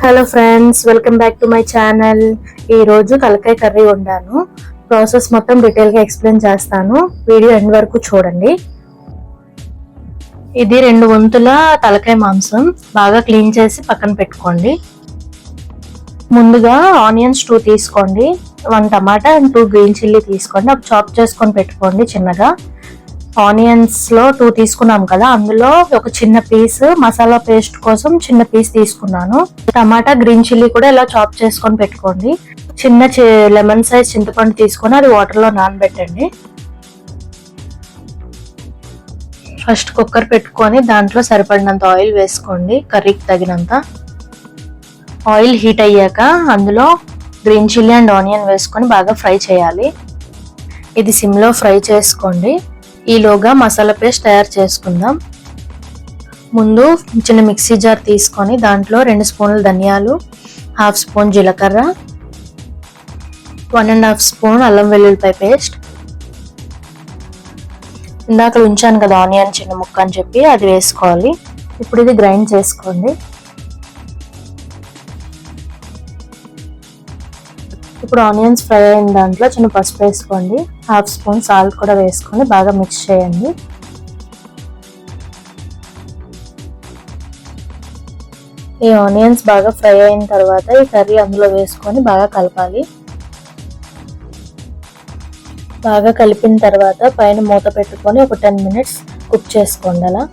Hello friends, welcome back to my channel. ఈ రోజు తలకాయ కర్రీ వండాను. ప్రాసెస్ మొత్తం డీటెయిల్ గా ఎక్స్ప్లెయిన్ చేస్తాను. వీడియో ఎండ్ వరకు చూడండి. ఇది 2 వంతుల తలకాయ మాంసం. బాగా క్లీన్ చేసి పక్కన పెట్టుకోండి. ముందుగా ఆనియన్స్ 2 తీసుకోండి, 1 టమాటా అండ్ 2 గ్రీన్ చిల్లీ తీసుకోండి. అవి చాప్ చేసుకొని పెట్టుకోండి చిన్నగా. ఆనియన్స్ లో 2 తీసుకున్నాం కదా, అందులో ఒక చిన్న పీస్ మసాలా పేస్ట్ కోసం చిన్న పీస్ తీసుకున్నాను. టమాటా గ్రీన్ చిల్లీ కూడా ఇలా చాప్ చేసుకొని పెట్టుకోండి. చిన్న లెమన్ సైజ్ చింతపండు తీసుకొని అది వాటర్ లో నానబెట్టండి. ఫస్ట్ కుక్కర్ పెట్టుకొని దాంట్లో సరిపడినంత ఆయిల్ వేసుకోండి, కర్రీకి తగినంత. ఆయిల్ హీట్ అయ్యాక అందులో గ్రీన్ చిల్లీ అండ్ ఆనియన్ వేసుకొని బాగా ఫ్రై చేయాలి. ఇది సిమ్ లో ఫ్రై చేసుకోండి. ఈలోగా మసాలా పేస్ట్ తయారు చేసుకుందాం. ముందు చిన్న మిక్సీ జార్ తీసుకొని దాంట్లో 2 స్పూన్ల ధనియాలు, 1/2 స్పూన్ జీలకర్ర, 1.5 స్పూన్ అల్లం వెల్లుల్లిపాయ పేస్ట్, ఇందాక ఉంచాను కదా ఆనియన్ చిన్న ముక్క అని చెప్పి, అది వేసుకోవాలి. ఇప్పుడు ఇది గ్రైండ్ చేసుకోండి. ఇప్పుడు ఆనియన్స్ ఫ్రై అయిన దాంట్లో చిన్న పసుపు వేసుకోండి, 1/2 స్పూన్ సాల్ట్ కూడా వేసుకొని బాగా మిక్స్ చేయండి. ఈ ఆనియన్స్ బాగా ఫ్రై అయిన తర్వాత ఈ కర్రీ అందులో వేసుకొని బాగా కలపాలి. బాగా కలిపిన తర్వాత పైన మూత పెట్టుకొని ఒక 10 మినిట్స్ కుక్ చేసుకోండి. అలా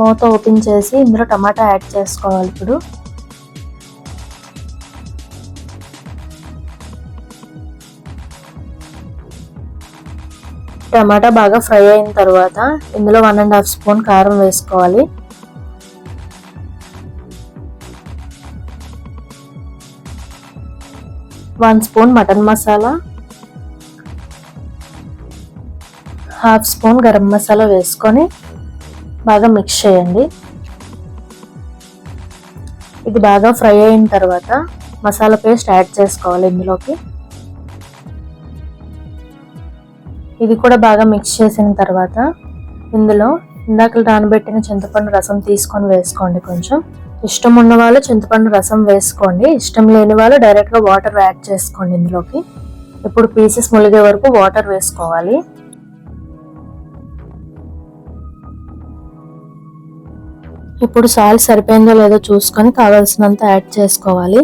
మూత ఓపెన్ చేసి ఇందులో టమాటా యాడ్ చేసుకోవాలి. ఇప్పుడు టమాటా బాగా ఫ్రై అయిన తర్వాత ఇందులో 1.5 స్పూన్ కారం వేసుకోవాలి. One spoon mutton masala, 1/2 spoon garam masala వేసుకొని బాగా మిక్స్ చేయండి. ఇది బాగా ఫ్రై అయిన తర్వాత మసాలా పేస్ట్ యాడ్ చేసుకోవాలి ఇందులోకి. ఇది కూడా బాగా మిక్స్ చేసిన తర్వాత ఇందులో ఇందాక నానబెట్టిన చింతపండు రసం తీసుకొని వేసుకోండి. కొంచెం ఇష్టం ఉన్న వాళ్ళు చింతపండు రసం వేసుకోండి, ఇష్టం లేని వాళ్ళు డైరెక్ట్గా వాటర్ యాడ్ చేసుకోండి ఇందులోకి. ఇప్పుడు పీసెస్ ములిగే వరకు వాటర్ వేసుకోవాలి. ఇప్పుడు సాల్ట్ సరిపోయిందో లేదో చూసుకొని కావాల్సినంత యాడ్ చేసుకోవాలి.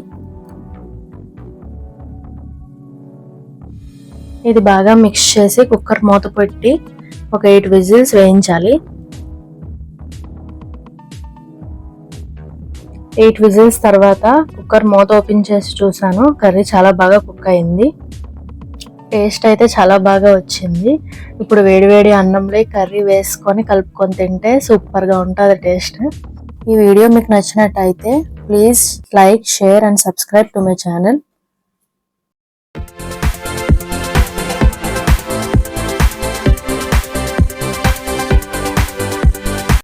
ఇది బాగా మిక్స్ చేసి కుక్కర్ మూత పెట్టి ఒక 8 విజిల్స్ వేయించాలి. 8 విజిల్స్ తర్వాత కుక్కర్ మూత ఓపెన్ చేసి చూసాను, కర్రీ చాలా బాగా కుక్ అయింది. టేస్ట్ అయితే చాలా బాగా వచ్చింది. ఇప్పుడు వేడివేడి అన్నంలో కర్రీ వేసుకొని కలుపుకొని తింటే సూపర్గా ఉంటుంది టేస్ట్. ఈ వీడియో మీకు నచ్చినట్టయితే please like, share and subscribe to my channel.